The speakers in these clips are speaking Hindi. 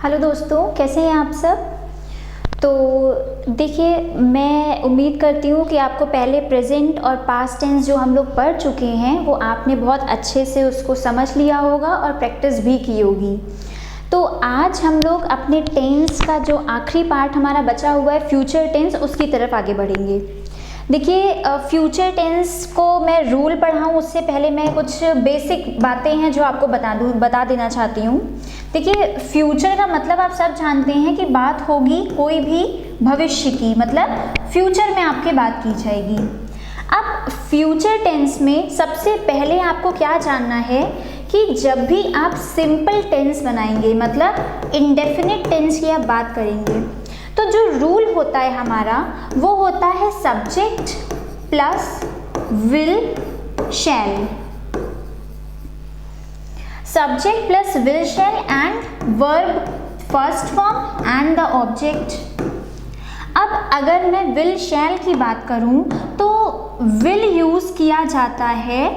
हेलो दोस्तों, कैसे हैं आप सब। तो देखिए, मैं उम्मीद करती हूँ कि आपको पहले प्रेजेंट और पास्ट टेंस जो हम लोग पढ़ चुके हैं वो आपने बहुत अच्छे से उसको समझ लिया होगा और प्रैक्टिस भी की होगी। तो आज हम लोग अपने टेंस का जो आखिरी पार्ट हमारा बचा हुआ है फ्यूचर टेंस, उसकी तरफ आगे बढ़ेंगे। देखिए, फ्यूचर टेंस को मैं रूल पढ़ाऊँ उससे पहले मैं कुछ बेसिक बातें हैं जो आपको बता देना चाहती हूँ। देखिए, फ्यूचर का मतलब आप सब जानते हैं कि बात होगी कोई भी भविष्य की, मतलब फ्यूचर में आपके बात की जाएगी। अब फ्यूचर टेंस में सबसे पहले आपको क्या जानना है कि जब भी आप सिंपल टेंस बनाएंगे, मतलब इंडेफिनिट टेंस की आप बात करेंगे, तो जो रूल होता है हमारा वो होता है subject plus will shell. Subject plus will shell and verb first form and the object. अब अगर मैं विल शैल की बात करूं तो विल यूज किया जाता है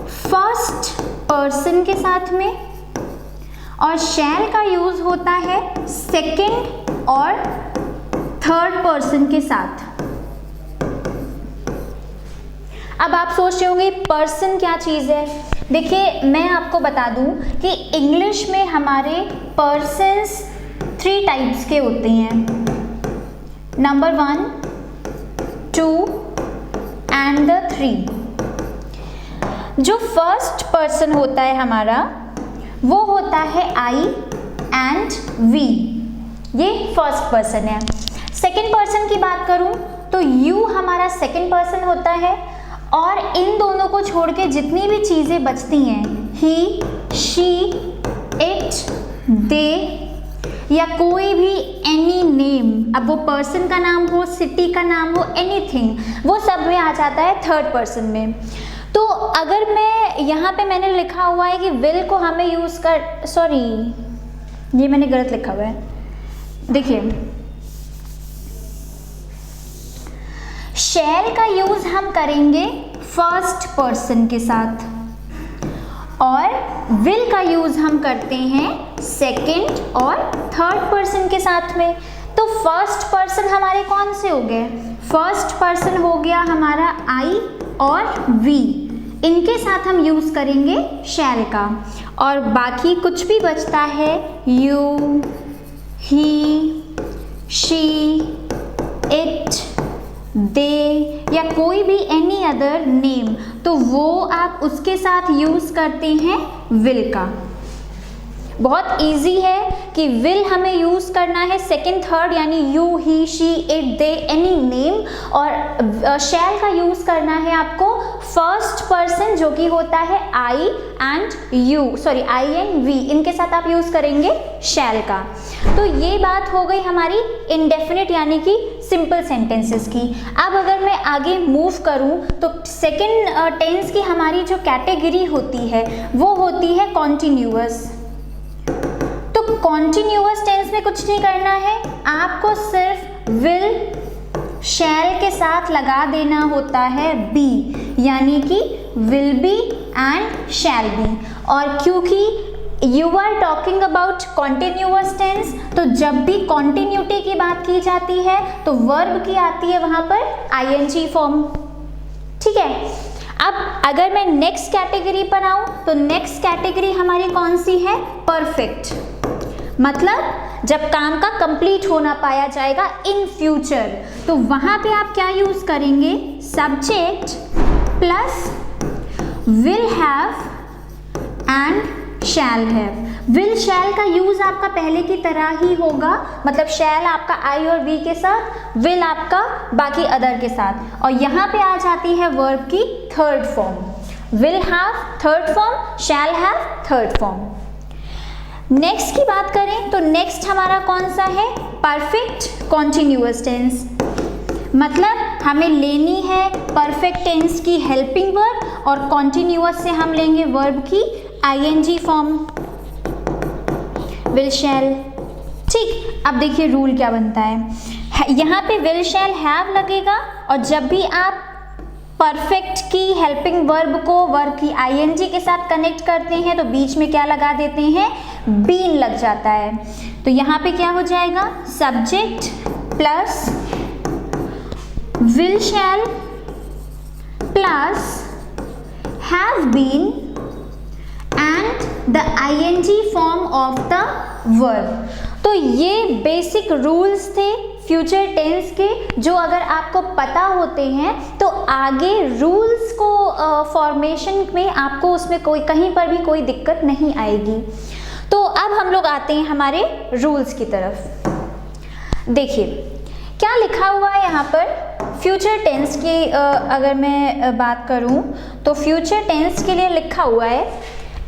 फर्स्ट पर्सन के साथ में और शैल का यूज होता है सेकंड और थर्ड पर्सन के साथ। अब आप सोच रहे होंगे पर्सन क्या चीज़ है। देखिए, मैं आपको बता दूं कि इंग्लिश में हमारे पर्सन्स 3 टाइप्स के होते हैं, नंबर 1, 2 एंड 3। जो फर्स्ट पर्सन होता है हमारा वो होता है आई एंड वी, ये फर्स्ट पर्सन है। सेकंड पर्सन की बात करूं तो यू हमारा सेकंड पर्सन होता है और इन दोनों को छोड़ के जितनी भी चीज़ें बचती हैं, ही, शी, इट, दे या कोई भी एनी नेम, अब वो पर्सन का नाम हो, सिटी का नाम हो, एनीथिंग, वो सब में आ जाता है थर्ड पर्सन में। तो अगर मैं यहाँ पे मैंने लिखा हुआ है कि विल को हमें यूज़ कर, सॉरी ये मैंने गलत लिखा हुआ है। देखिए, शैल का यूज हम करेंगे फर्स्ट पर्सन के साथ और विल का यूज हम करते हैं सेकंड और थर्ड पर्सन के साथ में। तो फर्स्ट पर्सन हमारे कौन से हो गए? फर्स्ट पर्सन हो गया हमारा आई और वी, इनके साथ हम यूज करेंगे शैल का। और बाकी कुछ भी बचता है, you, he, she, it, they या कोई भी एनी अदर नेम, तो वो आप उसके साथ यूज करते हैं विल का। बहुत इजी है कि विल हमें यूज करना है सेकंड थर्ड, यानी you, he, she, it, they, any name, और शैल का यूज करना है आपको फर्स्ट पर्सन जो कि होता है I and you, sorry I and we, इनके साथ आप यूज करेंगे शैल का। तो ये बात हो गई हमारी इंडेफिनिट यानी कि सिंपल सेंटेंसेस की। अब अगर मैं आगे मूव करूं तो सेकंड टेंस की हमारी जो कैटेगरी होती है वो होती है कॉन्टिन्यूअस। तो कॉन्टिन्यूअस टेंस में कुछ नहीं करना है, आपको सिर्फ विल शैल के साथ लगा देना होता है बी, यानी कि will be and shall be. और क्योंकि you are talking about continuous tense, तो जब भी कॉन्टिन्यूटी की बात की जाती है तो वर्ब की आती है वहां पर आईएनजी फॉर्म। ठीक है, अब अगर मैं नेक्स्ट कैटेगरी पर आऊं तो नेक्स्ट कैटेगरी हमारी कौन सी है? परफेक्ट, मतलब जब काम का कंप्लीट होना पाया जाएगा इन फ्यूचर, तो वहां पे आप क्या यूज करेंगे? Subject plus will have and shall have. Will शैल का यूज आपका पहले की तरह ही होगा, मतलब शैल आपका आई और वी के साथ, विल आपका बाकी अदर के साथ, और यहाँ पे आ जाती है वर्ब की third form. Will have third form, shall have third form. Next की बात करें तो नेक्स्ट हमारा कौन सा है? परफेक्ट कॉन्टिन्यूअस टेंस, मतलब हमें लेनी है परफेक्ट टेंस की हेल्पिंग वर्ब और कॉन्टिन्यूअस से हम लेंगे वर्ब की आईएनजी फॉर्म, विल शैल। ठीक, अब देखिए रूल क्या बनता है। यहाँ पे विल शैल हैव लगेगा और जब भी आप परफेक्ट की हेल्पिंग वर्ब को वर्ब की आईएनजी के साथ कनेक्ट करते हैं तो बीच में क्या लगा देते हैं, बीन लग जाता है। तो यहाँ पे क्या हो जाएगा, subject plus will shall plus have been and the ING form of the verb. तो ये बेसिक रूल्स थे फ्यूचर टेंस के, जो अगर आपको पता होते हैं तो आगे रूल्स को फॉर्मेशन में आपको उसमें कोई कहीं पर भी कोई दिक्कत नहीं आएगी। तो अब हम लोग आते हैं हमारे रूल्स की तरफ। देखिए क्या लिखा हुआ है यहाँ पर फ्यूचर टेंस की अगर मैं बात करूँ तो फ्यूचर टेंस के लिए लिखा हुआ है,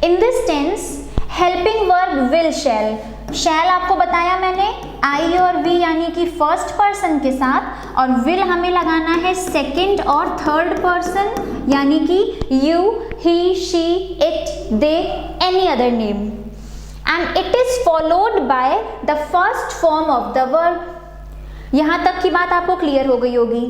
in this tense helping verb will shall. Shall आपको बताया मैंने आई और वी यानी कि फर्स्ट पर्सन के साथ, और विल हमें लगाना है सेकंड और थर्ड पर्सन यानी कि you, he, she, it, they, any other name, and it is followed by the first form of the verb. यहाँ तक की बात आपको क्लियर हो गई होगी।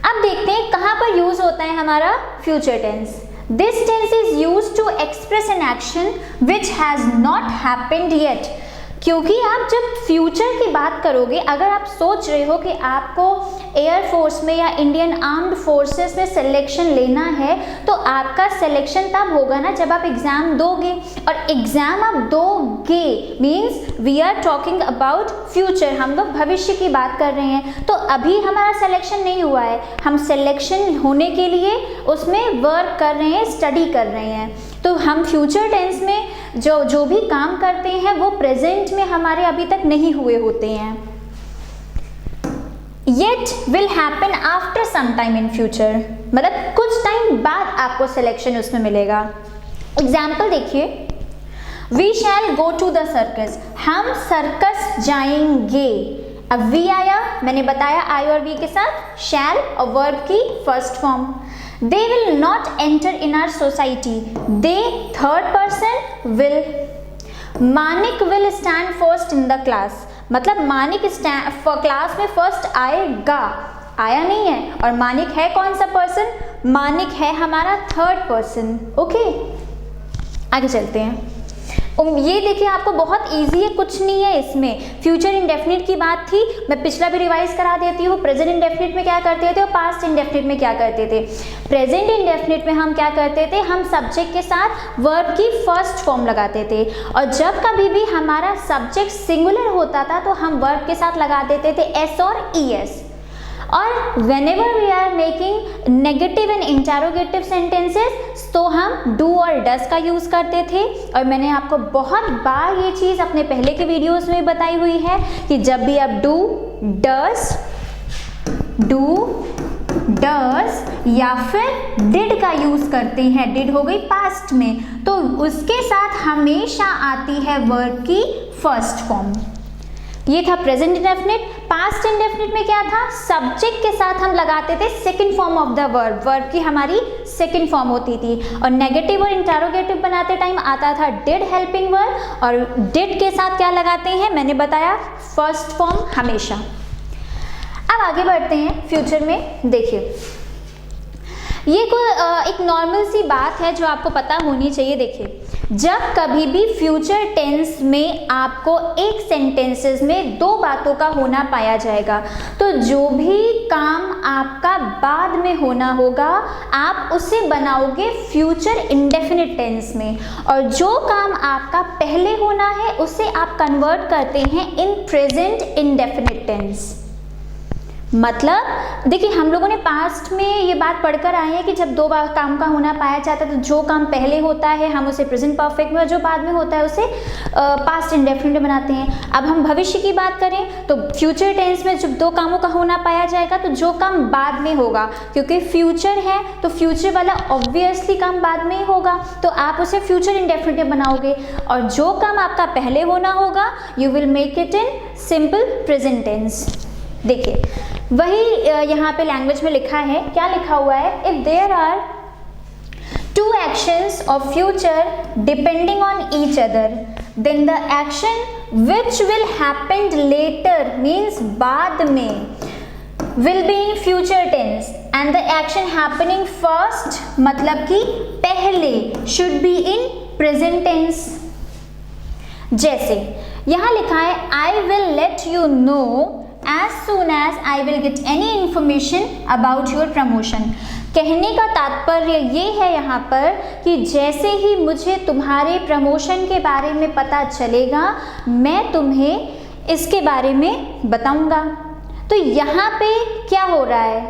अब देखते हैं कहाँ पर यूज होता है हमारा future tense. This tense is used to express an action which has not happened yet। क्योंकि आप जब फ्यूचर की बात करोगे, अगर आप सोच रहे हो कि आपको एयरफोर्स में या इंडियन आर्म्ड फोर्सेस में सिलेक्शन लेना है, तो आपका सिलेक्शन तब होगा ना जब आप एग्ज़ाम दोगे, और एग्ज़ाम आप दोगे means we are talking about future, हम लोग भविष्य की बात कर रहे हैं। तो अभी हमारा सिलेक्शन नहीं हुआ है, हम सिलेक्शन होने के लिए उसमें वर्क कर रहे हैं, स्टडी कर रहे हैं। तो हम फ्यूचर टेंस में जो भी काम करते हैं वो प्रेजेंट में हमारे अभी तक नहीं हुए होते हैं। Yet will happen after some time in future, मतलब कुछ टाइम बाद आपको सिलेक्शन उसमें मिलेगा। एग्जाम्पल देखिए, We shall go to the circus, हम सर्कस जाएंगे। अब वी आया, मैंने बताया आई और वी के साथ शैल और वर्ब की first form. They will not enter in our society, they third person will। Manik will stand first in the class, मतलब मानिक क्लास में फर्स्ट आएगा, आया नहीं है, और मानिक है कौन सा पर्सन, मानिक है हमारा थर्ड पर्सन। ओके आगे चलते हैं। ये देखिए आपको बहुत इजी है, कुछ नहीं है इसमें। फ्यूचर इंडेफिनिट की बात थी, मैं पिछला भी रिवाइज करा देती हूँ। प्रेजेंट इंडेफिनिट में क्या करते थे और पास्ट इंडेफिनिट में क्या करते थे। प्रेजेंट इंडेफिनिट में हम क्या करते थे, हम सब्जेक्ट के साथ वर्ब की फर्स्ट फॉर्म लगाते थे, और जब कभी भी हमारा सब्जेक्ट सिंगुलर होता था तो हम वर्ब के साथ लगा देते थे एस और ई एस। और whenever we are making negative and interrogative sentences तो हम do और does का यूज़ करते थे। और मैंने आपको बहुत बार ये चीज़ अपने पहले के वीडियोस में बताई हुई है कि जब भी आप do, does या फिर did का यूज़ करते हैं, did हो गई पास्ट में, तो उसके साथ हमेशा आती है वर्ब की फर्स्ट फॉर्म। ये था प्रेजेंट इंडेफिनिट। पास्ट इंडेफिनिट में क्या था, सब्जेक्ट के साथ हम लगाते थे second form of the verb, verb की हमारी सेकंड फॉर्म होती थी। और नेगेटिव और इंटरोगेटिव बनाते टाइम आता था डिड हेल्पिंग वर्ब, और डिड के साथ क्या लगाते हैं मैंने बताया फर्स्ट फॉर्म हमेशा। अब आगे बढ़ते हैं फ्यूचर में। देखिए ये एक नॉर्मल सी बात है जो आपको पता होनी चाहिए। देखिए जब कभी भी फ्यूचर टेंस में आपको एक सेंटेंसेस में दो बातों का होना पाया जाएगा, तो जो भी काम आपका बाद में होना होगा आप उसे बनाओगे फ्यूचर इंडेफिनिट टेंस में, और जो काम आपका पहले होना है उसे आप कन्वर्ट करते हैं इन प्रेजेंट इंडेफिनिट टेंस। मतलब देखिए हम लोगों ने पास्ट में ये बात पढ़कर आए हैं कि जब दो बार काम का होना पाया जाता है तो जो काम पहले होता है हम उसे प्रेजेंट परफेक्ट में, और जो बाद में होता है उसे पास्ट इंडेफिनिट में बनाते हैं। अब हम भविष्य की बात करें तो फ्यूचर टेंस में जब दो कामों का होना पाया जाएगा तो जो काम बाद में होगा, क्योंकि फ्यूचर है तो फ्यूचर वाला ऑब्वियसली काम बाद में ही होगा, तो आप उसे फ्यूचर इंडेफिनिट में बनाओगे, और जो काम आपका पहले होना होगा you will make it in simple present tense. देखिए वही यहाँ पे लैंग्वेज में लिखा है, क्या लिखा हुआ है, if there are two actions of future depending on each other then the action which will happen later means बाद में will be in future tense and the action happening first मतलब कि पहले, should be in present tense. जैसे यहाँ लिखा है I will let you know as soon as I will get any information about your promotion. कहने का तात्पर्य ये है यहाँ पर कि जैसे ही मुझे तुम्हारे प्रमोशन के बारे में पता चलेगा मैं तुम्हें इसके बारे में बताऊंगा। तो यहाँ पे क्या हो रहा है,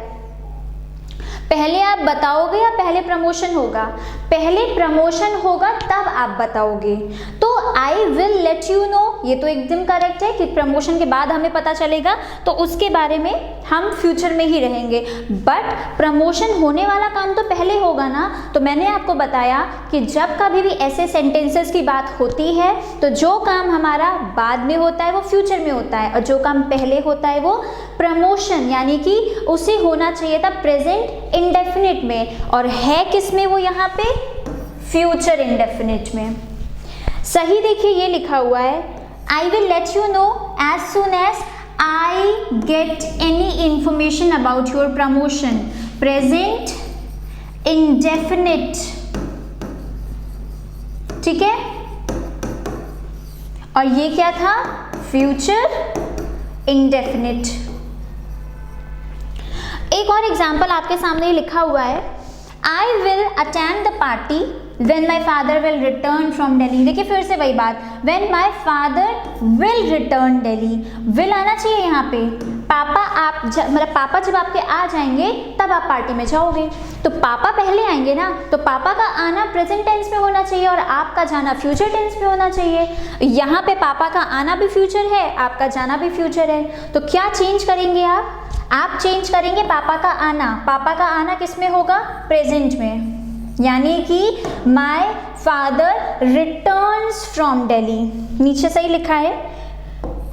पहले आप बताओगे या पहले प्रमोशन होगा? पहले प्रमोशन होगा तब आप बताओगे। तो आई विल लेट यू नो ये तो एकदम करेक्ट है कि प्रमोशन के बाद हमें पता चलेगा, तो उसके बारे में हम फ्यूचर में ही रहेंगे। बट प्रमोशन होने वाला काम तो पहले होगा ना। तो मैंने आपको बताया कि जब कभी भी ऐसे सेंटेंसेस की बात होती है तो जो काम हमारा बाद में होता है वो फ्यूचर में होता है, और जो काम पहले होता है वो प्रमोशन, यानी कि उसे होना चाहिए था प्रेजेंट इंडेफिनिट में, और है किस में वो यहाँ पे? फ्यूचर इंडेफिनिट में। सही देखिए ये लिखा हुआ है I will let you know as soon as I get any information about your promotion, present indefinite, ठीक है। और ये क्या था? Future indefinite. एक और एग्जाम्पल आपके सामने लिखा हुआ है I will attend the party when my father will return from Delhi. देखिए फिर से वही बात, when my father will return Delhi, will आना चाहिए यहाँ पे। पापा आप मतलब पापा जब आपके आ जाएंगे तब आप पार्टी में जाओगे, तो पापा पहले आएंगे ना, तो पापा का आना प्रेजेंट टेंस में होना चाहिए और आपका जाना फ्यूचर टेंस में होना चाहिए। यहाँ पे पापा का आना भी फ्यूचर है, आपका जाना भी फ्यूचर है, तो क्या चेंज करेंगे आप चेंज करेंगे पापा का आना। पापा का आना किस में होगा? प्रेजेंट में, यानी कि my father returns from Delhi. नीचे सही लिखा है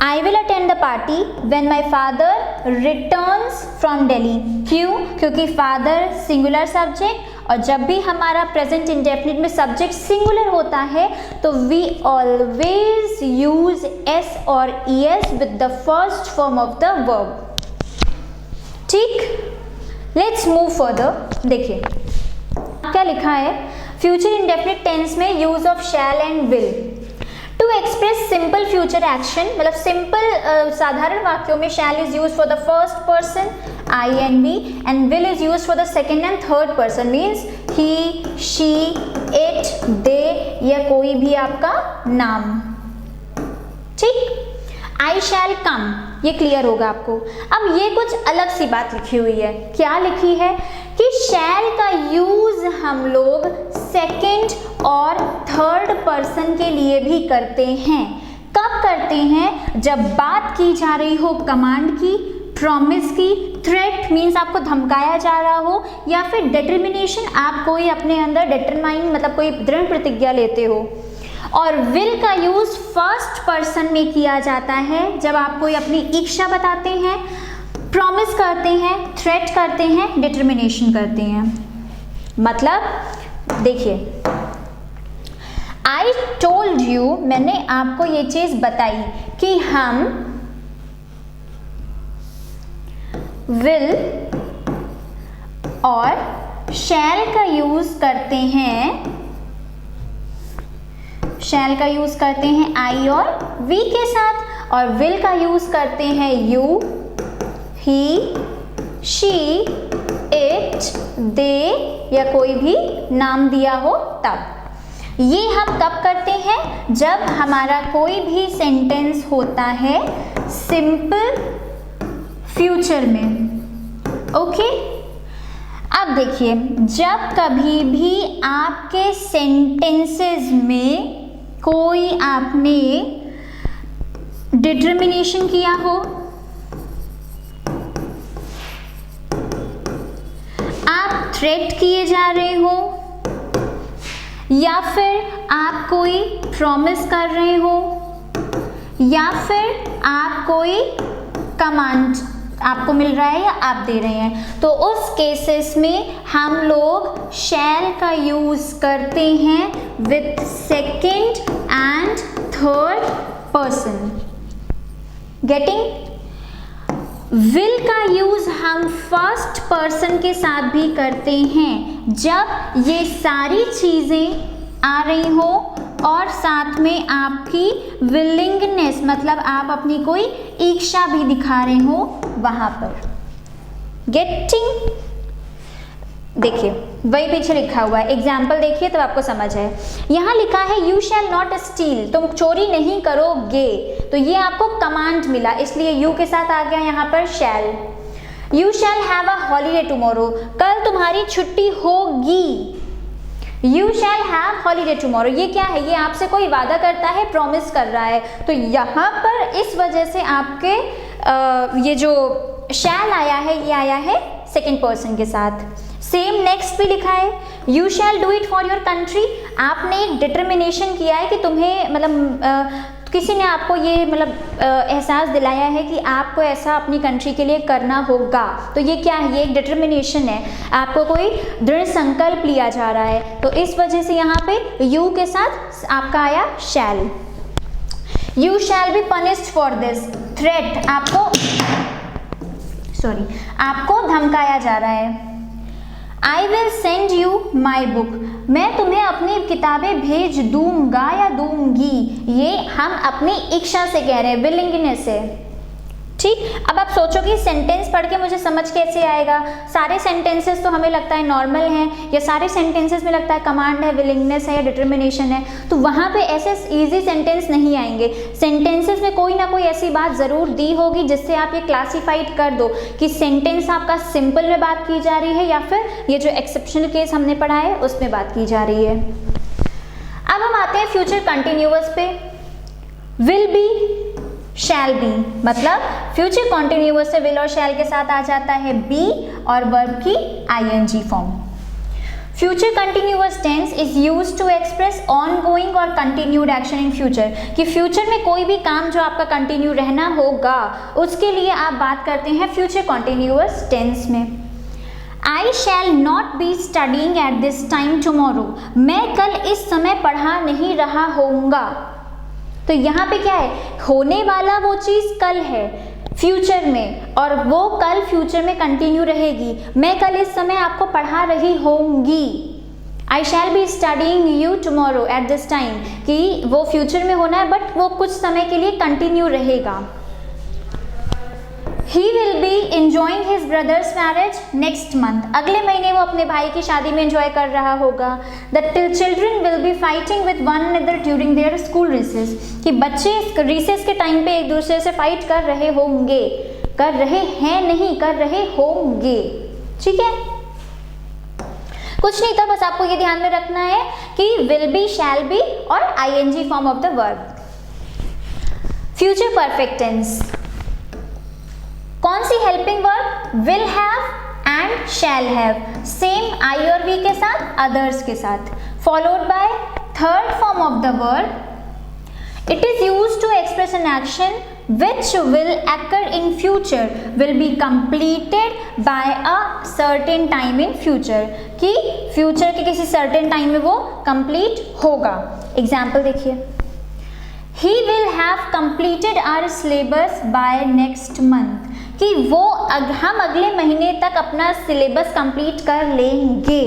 I will attend the party when my father returns from Delhi. क्यों? क्योंकि फादर सिंगुलर सब्जेक्ट, और जब भी हमारा प्रेजेंट इंडेफिनिट में सब्जेक्ट सिंगुलर होता है तो वी ऑलवेज यूज एस और ES with the first form of the verb. ठीक, लेट्स मूव फर्दर। देखिए क्या लिखा है, फ्यूचर इंडेफिनिट टेंस में use of shall and will to express simple future action. मतलब सिंपल साधारण वाक्यों में shall is use for the first person I and me, and will is use for the second and third person, means he, she, it, they या कोई भी आपका नाम। ठीक, आई शैल कम, ये क्लियर होगा आपको। अब ये कुछ अलग सी बात लिखी हुई है। क्या लिखी है कि शैल का यूज हम लोग सेकंड और थर्ड पर्सन के लिए भी करते हैं। कब करते हैं? जब बात की जा रही हो कमांड की, प्रॉमिस की, थ्रेट मीन्स आपको धमकाया जा रहा हो, या फिर डिटर्मिनेशन, आप कोई अपने अंदर डिटरमाइन मतलब कोई दृढ़ प्रतिज्ञा लेते हो। और विल का यूज फर्स्ट पर्सन में किया जाता है जब आप कोई अपनी इच्छा बताते हैं, प्रॉमिस करते हैं, थ्रेट करते हैं, डिटर्मिनेशन करते हैं। मतलब देखिए आई टोल्ड यू, मैंने आपको ये चीज बताई कि हम विल और शैल का यूज करते हैं, शैल का यूज करते हैं आई और वी के साथ, और विल का यूज करते हैं you, he, she, it, they या कोई भी नाम दिया हो तब। ये हम कब करते हैं? जब हमारा कोई भी सेंटेंस होता है सिंपल फ्यूचर में। ओके, अब देखिए जब कभी भी आपके सेंटेंसेस में कोई आपने डिटर्मिनेशन किया हो, आप थ्रेट किए जा रहे हो, या फिर आप कोई प्रॉमिस कर रहे हो, या फिर आप कोई कमांड आपको मिल रहा है या आप दे रहे हैं, तो उस केसेस में हम लोग शैल का यूज करते हैं with second and third person. Getting? Will का यूज हम फर्स्ट पर्सन के साथ भी करते हैं जब ये सारी चीजें आ रही हो और साथ में आपकी विलिंगनेस मतलब आप अपनी कोई इच्छा भी दिखा रहे हो वहां पर। गेटिंग, देखिए वही पीछे लिखा हुआ है, एग्जाम्पल देखिए तो आपको समझ है। यहाँ लिखा है यू शैल नॉट स्टील, तुम चोरी नहीं करोगे, तो ये आपको कमांड मिला इसलिए यू के साथ आ गया यहाँ पर shall. You shall have a holiday tomorrow, कल तुम्हारी छुट्टी होगी। You shall have holiday tomorrow, ये क्या है, ये आपसे कोई वादा करता है, प्रॉमिस कर रहा है, तो यहाँ पर इस वजह से आपके ये जो शैल आया है ये आया है सेकेंड पर्सन के साथ। सेम नेक्स्ट भी लिखा है you shall do it for your country, आपने एक डिटर्मिनेशन किया है कि तुम्हें मतलब किसी ने आपको ये मतलब एहसास दिलाया है कि आपको ऐसा अपनी कंट्री के लिए करना होगा, तो ये क्या है, ये एक डिटर्मिनेशन है, आपको कोई दृढ़ संकल्प लिया जा रहा है, तो इस वजह से यहाँ पे यू के साथ आपका आया shall. You shall be punished for this, threat, आपको धमकाया जा रहा है। I will send you my book, मैं तुम्हें अपनी किताबें भेज दूंगा या दूंगी, ये हम अपनी इच्छा से कह रहे हैं, विलिंगनेस है। ठीक, अब आप सोचोगे सेंटेंस पढ़ के मुझे समझ कैसे आएगा, सारे सेंटेंसेस तो हमें लगता है नॉर्मल हैं या सारे सेंटेंसेस में लगता है कमांड है, विलिंगनेस है या डिटर्मिनेशन है, तो वहाँ पे ऐसे इजी सेंटेंस नहीं आएंगे। सेंटेंसेस में कोई ना कोई ऐसी बात ज़रूर दी होगी जिससे आप ये क्लासीफाइड कर दो कि सेंटेंस आपका सिंपल में बात की जा रही है या फिर ये जो एक्सेप्शनल केस हमने पढ़ा है उसमें बात की जा रही है। अब हम आते हैं फ्यूचर कंटिन्यूअस पे। विल बी, शैल बी, मतलब फ्यूचर कॉन्टिन्यूअस से विल और शैल के साथ आ जाता है बी और वर्ब की ING form. Future continuous tense is used to express ongoing और कंटिन्यूड एक्शन इन फ्यूचर, कि फ्यूचर में कोई भी काम जो आपका कंटिन्यू रहना होगा उसके लिए आप बात करते हैं फ्यूचर कॉन्टिन्यूअस टेंस में। I shall not be studying at this time tomorrow, मैं कल इस समय पढ़ा नहीं रहा होऊंगा, तो यहाँ पे क्या है, होने वाला वो चीज़ कल है फ्यूचर में और वो कल फ्यूचर में कंटिन्यू रहेगी, मैं कल इस समय आपको पढ़ा रही होंगी। I shall be studying you tomorrow at this time, कि वो फ्यूचर में होना है बट वो कुछ समय के लिए कंटिन्यू रहेगा। He will be enjoying his brother's marriage next month, अगले महीने वो अपने भाई की शादी में एंजॉय कर रहा होगा। The children will be fighting with one another during their school recess, कि बच्चे रिसेस के टाइम पे एक दूसरे से फाइट कर रहे होंगे, कर रहे हैं नहीं, कर रहे होंगे। ठीक है, कुछ नहीं था, बस आपको ये ध्यान में रखना है कि will be, shall be और ing form of the verb. Future perfect tense, कौन सी helping verb, will have and shall have, same I और वी के साथ, अदर्स के साथ, followed by third form of the verb. It is used to express an action which will occur in future, will be completed by a certain time in future, कि फ्यूचर के किसी certain टाइम में वो complete होगा। एग्जाम्पल देखिए, he will have completed our syllabus by next month, कि वो हम अगले महीने तक अपना सिलेबस कंप्लीट कर लेंगे।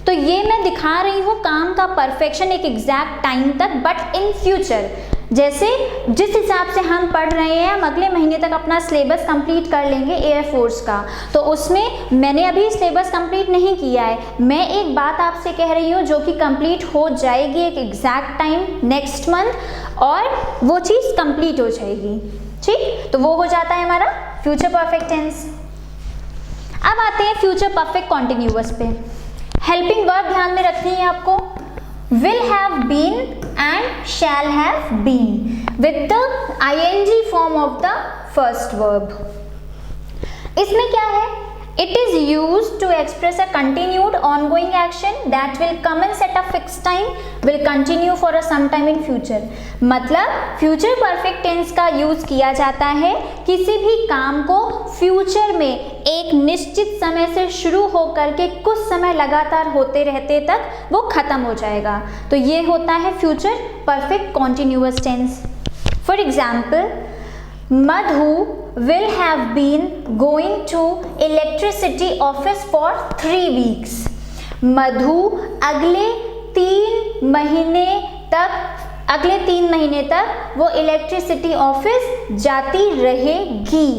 तो ये मैं दिखा रही हूँ काम का परफेक्शन एक एग्जैक्ट टाइम तक, बट इन फ्यूचर जैसे जिस हिसाब से हम पढ़ रहे हैं, हम अगले महीने तक अपना सिलेबस कंप्लीट कर लेंगे एयरफोर्स का, तो उसमें मैंने अभी सिलेबस कंप्लीट नहीं किया है, मैं एक बात आपसे कह रही हूँ जो कि कंप्लीट हो जाएगी एक एग्जैक्ट टाइम नेक्स्ट मंथ और वो चीज़ कंप्लीट हो जाएगी। ठीक, तो वो हो जाता है हमारा फ्यूचर परफेक्ट टेंस। अब आते हैं फ्यूचर परफेक्ट कॉन्टिन्यूअस पे। हेल्पिंग वर्ब ध्यान में रखनी है आपको, will have been and shall have been with the ing form of the first verb। इसमें क्या है, it is used to express a continued ongoing action that will commence at a fixed time, will continue for a some time in future। मतलब फ्यूचर परफेक्ट टेंस का यूज किया जाता है किसी भी काम को फ्यूचर में एक निश्चित समय से शुरू होकर के कुछ समय लगातार होते रहते तक वो खत्म हो जाएगा, तो ये होता है future perfect continuous tense. For example, Madhu will have been going to electricity office for 3 weeks. Madhu अगले 3 महीने तक वो इलेक्ट्रिसिटी ऑफिस जाती रहेगी।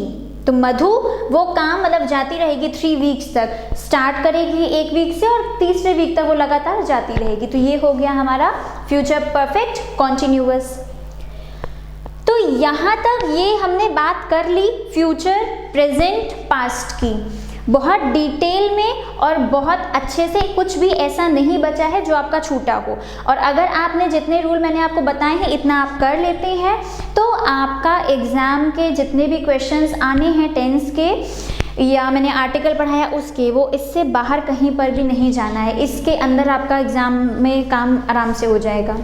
तो मधु वो काम मतलब जाती रहेगी 3 वीक्स तक, स्टार्ट करेगी 1 वीक से और तीसरे वीक तक वो लगातार जाती रहेगी। तो ये हो गया हमारा फ्यूचर परफेक्ट कॉन्टिन्यूअस। तो यहाँ तक ये हमने बात कर ली फ्यूचर, प्रेजेंट, पास्ट की, बहुत डिटेल में और बहुत अच्छे से, कुछ भी ऐसा नहीं बचा है जो आपका छूटा हो। और अगर आपने जितने रूल मैंने आपको बताए हैं इतना आप कर लेते हैं तो आपका एग्ज़ाम के जितने भी क्वेश्चंस आने हैं टेंस के या मैंने आर्टिकल पढ़ाया उसके, वो इससे बाहर कहीं पर भी नहीं जाना है, इसके अंदर आपका एग्ज़ाम में काम आराम से हो जाएगा।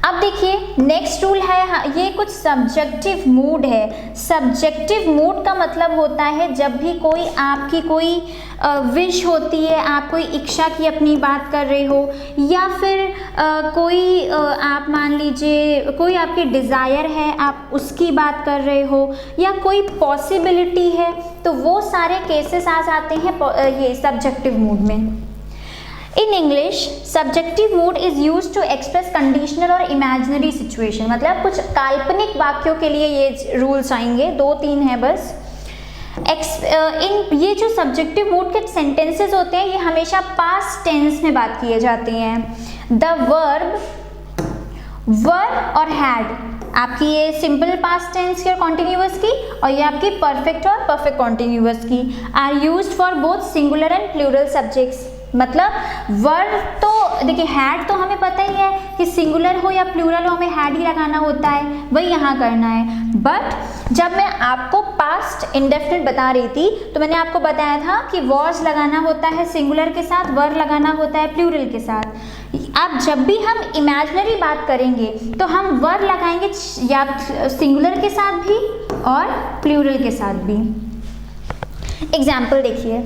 अब देखिए नेक्स्ट रूल है, ये कुछ सब्जेक्टिव मूड है। सब्जेक्टिव मूड का मतलब होता है जब भी कोई आपकी कोई विश होती है, आप कोई इच्छा की अपनी बात कर रहे हो, या फिर कोई आप मान लीजिए कोई आपकी डिज़ायर है आप उसकी बात कर रहे हो, या कोई पॉसिबिलिटी है, तो वो सारे केसेस आ जाते हैं ये सब्जेक्टिव मूड में। In English, subjective mood is used to express conditional और imaginary situation। मतलब कुछ काल्पनिक वाक्यों के लिए ये रूल्स आएंगे, 2-3 हैं बस। ये जो सब्जेक्टिव मूड के सेंटेंसेस होते हैं ये हमेशा पास्ट टेंस में बात किए जाते हैं। द वर्ब वर और हैड, आपकी ये सिंपल पास्ट टेंस की और कॉन्टिन्यूअस की, और ये आपकी परफेक्ट और परफेक्ट कॉन्टिन्यूअस की, are used for both singular and plural subjects. मतलब वर्ब तो देखिए हैड तो हमें पता ही है कि सिंगुलर हो या प्लूरल हो हमें हैड ही लगाना होता है, वही यहाँ करना है। बट जब मैं आपको पास्ट इंडेफिनिट बता रही थी तो मैंने आपको बताया था कि वॉज लगाना होता है सिंगुलर के साथ, वर लगाना होता है प्लूरल के साथ। अब जब भी हम इमेजिनरी बात करेंगे तो हम वर लगाएंगे या सिंगुलर के साथ भी और प्लूरल के साथ भी। एग्जाम्पल देखिए,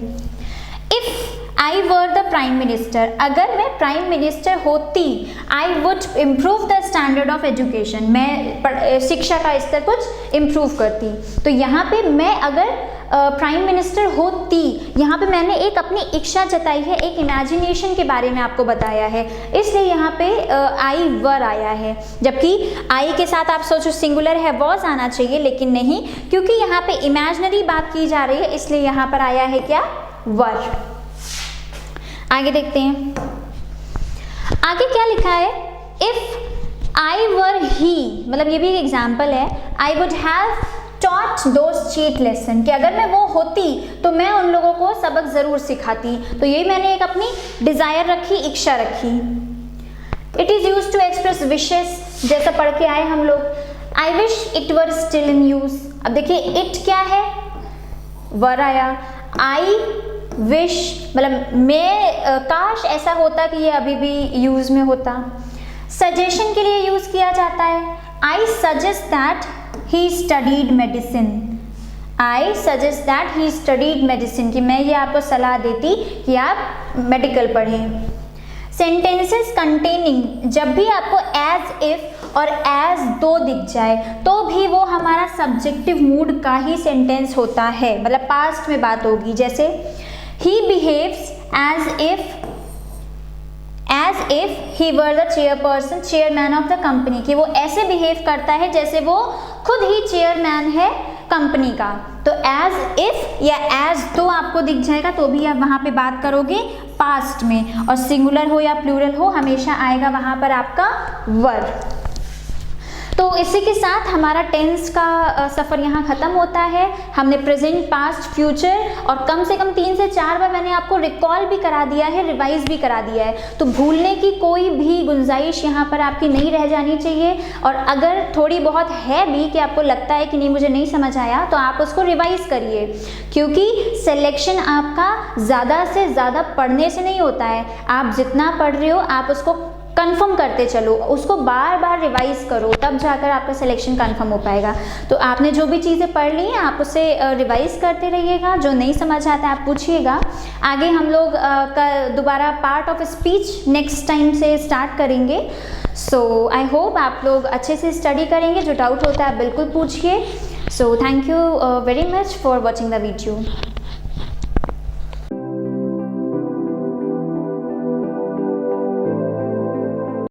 if I were the prime minister, अगर मैं प्राइम मिनिस्टर होती, I would improve the standard of education, मैं शिक्षा का स्तर कुछ इम्प्रूव करती। तो यहाँ पे मैं अगर प्राइम मिनिस्टर होती, यहाँ पे मैंने एक अपनी इच्छा जताई है, एक इमेजिनेशन के बारे में आपको बताया है, इसलिए यहाँ पे आई वर आया है। जबकि आई के साथ आप सोचो सिंगुलर है वॉज आना चाहिए, लेकिन नहीं, क्योंकि यहाँ पे इमेजिनरी बात की जा रही है इसलिए यहाँ पर आया है क्या, वर। आगे देखते हैं, आगे क्या लिखा है, इफ आई वर ही, मतलब ये भी एक एग्जाम्पल है, I would have taught those cheat lesson, कि अगर मैं वो होती तो मैं उन लोगों को सबक ज़रूर सिखाती। तो ये मैंने एक अपनी डिज़ायर रखी, इच्छा रखी। It is use to express wishes, जैसा पढ़ के आए हम लोग, I wish it were still in use. अब देखिए इट क्या है, वर आया, आई विश मतलब मैं काश ऐसा होता कि ये अभी भी यूज़ में होता। सजेशन के लिए यूज़ किया जाता है, I suggest that he studied medicine, I suggest that he studied medicine, कि मैं ये आपको सलाह देती कि आप मेडिकल पढ़ें। सेंटेंसेस कंटेनिंग, जब भी आपको एज इफ और एज दो दिख जाए तो भी वो हमारा सब्जेक्टिव मूड का ही सेंटेंस होता है, मतलब पास्ट में बात होगी। जैसे he behaves as if he were the chairman of the company, कि वो ऐसे बिहेव करता है जैसे वो खुद ही चेयरमैन है कंपनी का। तो as if या as तो आपको दिख जाएगा तो भी आप वहाँ पे बात करोगे पास्ट में, और सिंगुलर हो या प्लूरल हो हमेशा आएगा वहाँ पर आपका वर। तो इसी के साथ हमारा टेंस का सफ़र यहाँ ख़त्म होता है। हमने प्रेजेंट, पास्ट, फ्यूचर और कम से कम 3 से 4 बार मैंने आपको रिकॉल भी करा दिया है, रिवाइज भी करा दिया है। तो भूलने की कोई भी गुंजाइश यहाँ पर आपकी नहीं रह जानी चाहिए। और अगर थोड़ी बहुत है भी कि आपको लगता है कि नहीं मुझे नहीं समझ आया, तो आप उसको रिवाइज करिए, क्योंकि सिलेक्शन आपका ज़्यादा से ज़्यादा पढ़ने से नहीं होता है। आप जितना पढ़ रहे हो आप उसको कंफर्म करते चलो, उसको बार बार रिवाइज करो, तब जाकर आपका सिलेक्शन कंफर्म हो पाएगा। तो आपने जो भी चीज़ें पढ़ ली हैं आप उसे रिवाइज करते रहिएगा, जो नहीं समझ आता है आप पूछिएगा। आगे हम लोग दोबारा part of speech next time से स्टार्ट करेंगे। सो आई होप आप लोग अच्छे से स्टडी करेंगे, जो डाउट होता है आप बिल्कुल पूछिए। So thank you very much for watching the video.